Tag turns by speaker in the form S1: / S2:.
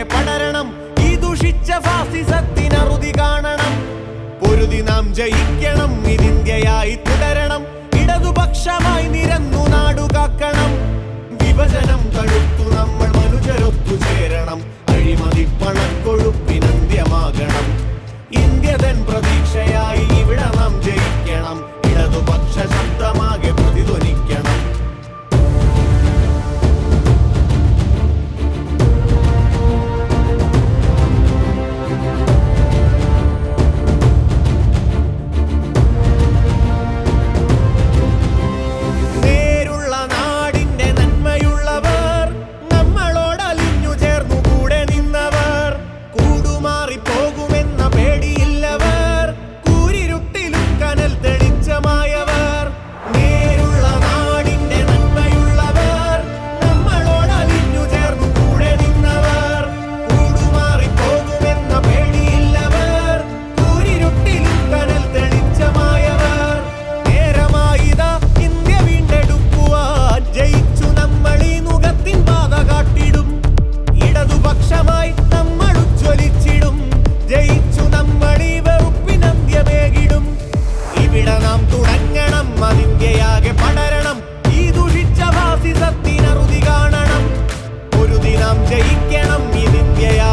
S1: ഇന്ത്യയാകെ പടരണം. ഈ ദുഷിച്ച ഫാസിസത്തിനറുതി കാണണം. പൊരുതി നാം ജയിക്കണം, ഇതിന്ത്യയായി തുടരണം. ഇടതുപക്ഷമായി നിരന്നു നാടുകാക്കണം. വിഭജനം തടുത്തു നമ്മൾ മനുഷ്യരൊത്തു ചേരണം. അഴിമതി പണക്കൊഴുപ്പിനന്ത്യമാകണം. ഇന്ത്യതൻ പ്രതീക്ഷയായി ഇവിടെ നാം ജയിക്കണം. ഇടതുപക്ഷ ശബ്ദമാകെ പ്രതിധ്വനിക്കണം. ഇന്ത്യയാകെ പടരണം. ഈ ദുഷിച്ച ഫാസിസത്തിനറുതി കാണണം. ഒരു ദിനം ജയിക്കണം, ഇതിന്ത്യയാ